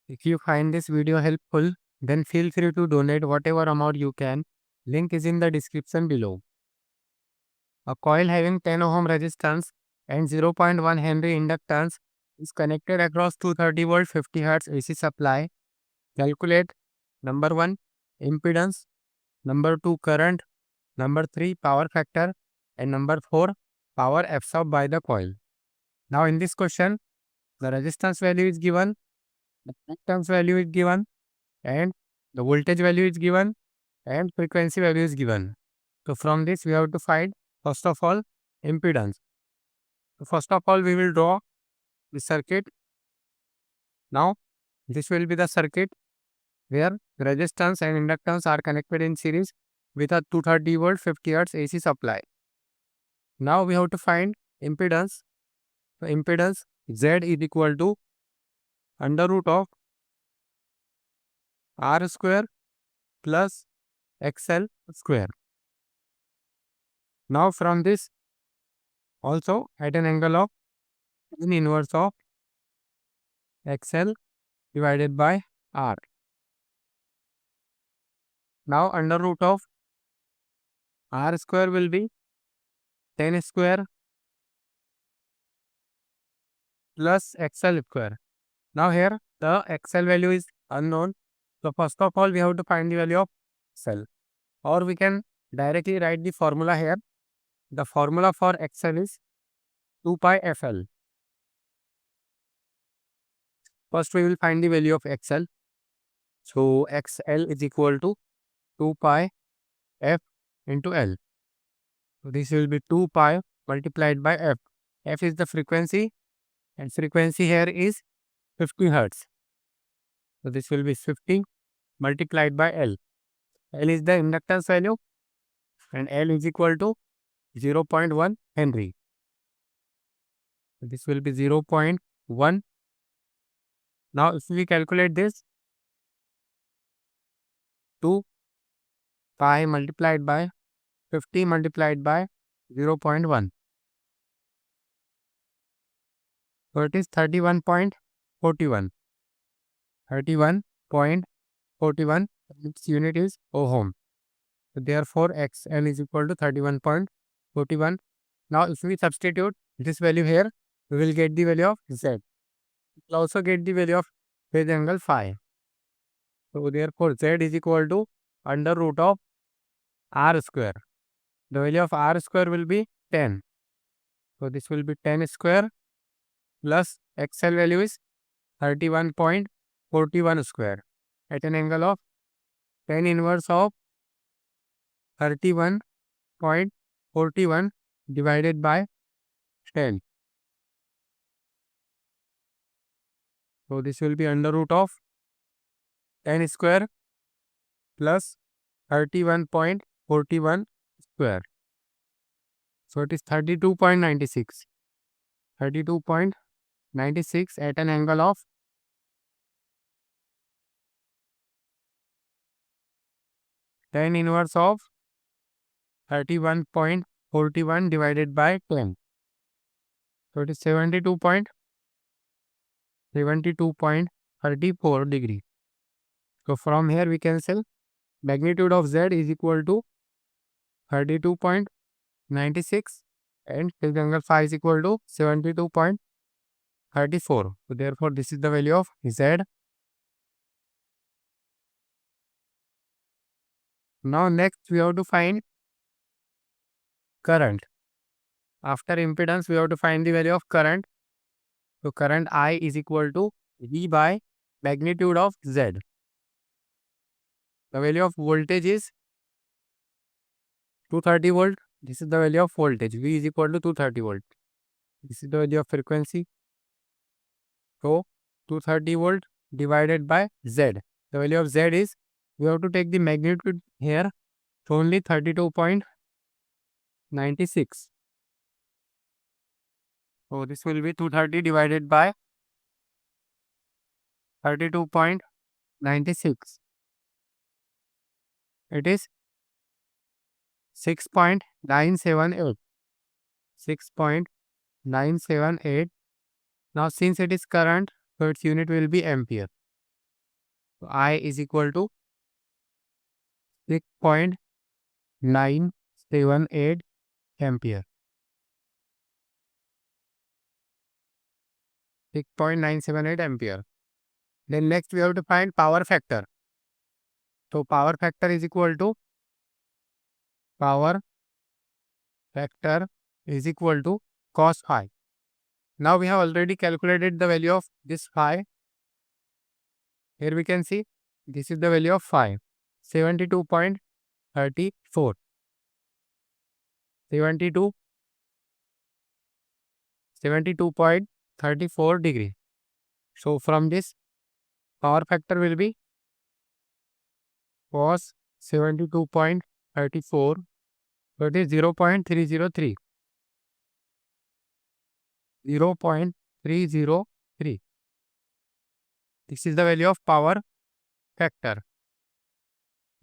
If you find this video helpful, then feel free to donate whatever amount you can. Link is in the description below. A coil having 10 ohm resistance and 0.1 Henry inductance is connected across 230 volt 50 Hz AC supply. Calculate number 1 impedance, number 2 current, number 3 power factor, and number 4 power absorbed by the coil. Now in this question, the resistance value is given, the inductance value is given, and the voltage value is given, and frequency value is given. So from this we have to find first of all impedance. So first of all we will draw the circuit. Now this will be the circuit where resistance and inductance are connected in series with a 230 volt 50 Hz AC supply. Now we have to find impedance. So impedance Z is equal to under root of R square plus XL square. Now from this also at an angle of tan inverse of XL divided by R. Now under root of R square will be tan square plus XL square. Now here the XL value is unknown. So first of all we have to find the value of XL, or we can directly write the formula here. The formula for XL is 2 pi FL. First we will find the value of XL. So XL is equal to 2 pi F into L. So this will be 2 pi multiplied by F. F is the frequency and frequency here is 50 Hz. So this will be 50 multiplied by L. L is the inductance value and L is equal to 0.1 Henry. So this will be 0.1. Now if we calculate this, 2 pi multiplied by 50 multiplied by 0.1. So it is 31.41. 31.41. Its unit is ohm. So therefore XL is equal to 31.41. Now if we substitute this value here, we will get the value of Z. We will also get the value of phase angle phi. So therefore Z is equal to under root of R square. The value of R square will be 10. So this will be 10 square plus XL value is 31.41 square at an angle of tan inverse of 31.41 divided by 10. So this will be under root of 10 square plus 31.41 square. So it is 32.96. 32.96 at an angle of tan inverse of 31.41 divided by 10. So it is 72.34 degree. So from here we can say magnitude of Z is equal to 32.96 and phase angle phi is equal to 72.34. So therefore this is the value of Z. Now next we have to find current. After impedance we have to find the value of current. So current I is equal to V by magnitude of Z. The value of voltage is 230 volt. This is the value of voltage. V is equal to 230 volt. This is the value of frequency. So 230 volt divided by Z. The value of Z is, we have to take the magnitude here. So only 32.96. So this will be 230 divided by 32.96. It is 6.978. 6.978. Now since it is current, so its unit will be ampere. I is equal to 6.978 ampere. 6.978 ampere. Then next we have to find power factor. So power factor is equal to cos phi. Now we have already calculated the value of this phi. Here we can see this is the value of phi, 72.34. 72.34 degree. So from this power factor will be cos 72.34, that is 0.303. 0.303. This is the value of power factor.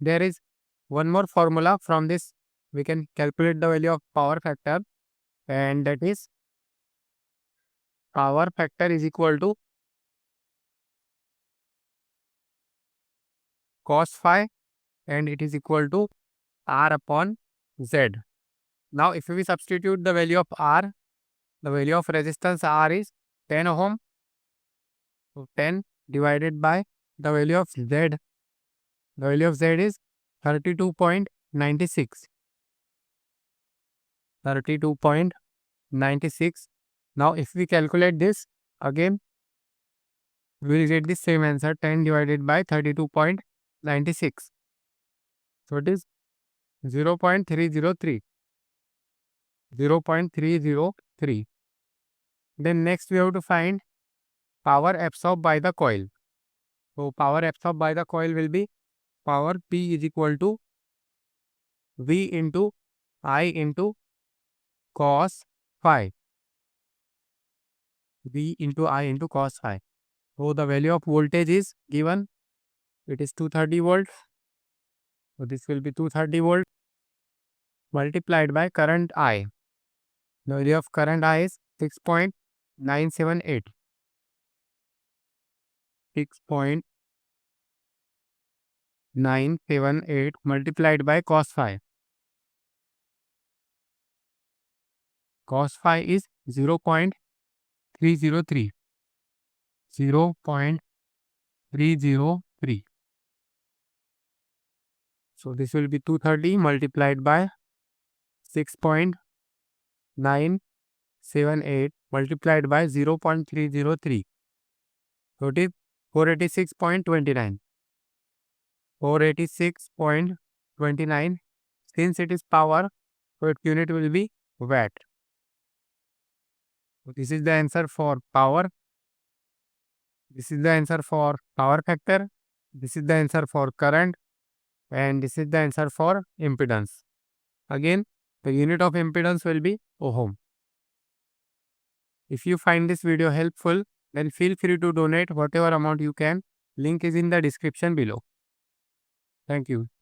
There is one more formula. From this we can calculate the value of power factor, and that is power factor is equal to cos phi, and it is equal to R upon Z. Now if we substitute the value of R, the value of resistance R is 10 ohm. So 10 divided by the value of Z. The value of Z is 32.96. 32.96. Now if we calculate this again, we will get the same answer, 10 divided by 32.96. So it is 0.303. 0.303. Then next we have to find power absorbed by the coil. So power absorbed by the coil will be power P is equal to V into I into cos phi. V into I into cos phi. So the value of voltage is given. It is 230 volt. So this will be 230 volt multiplied by current I. The value of current I is 6.978. 6.978 multiplied by cos phi. Cos phi is 0.303. 0.303. So this will be 230 multiplied by 6.978 multiplied by 0.303. So it is 486.29. 486.29. Since it is power, so its unit will be watt. So this is the answer for power. This is the answer for power factor. This is the answer for current. And this is the answer for impedance. Again, the unit of impedance will be ohm. If you find this video helpful, then feel free to donate whatever amount you can. Link is in the description below. Thank you.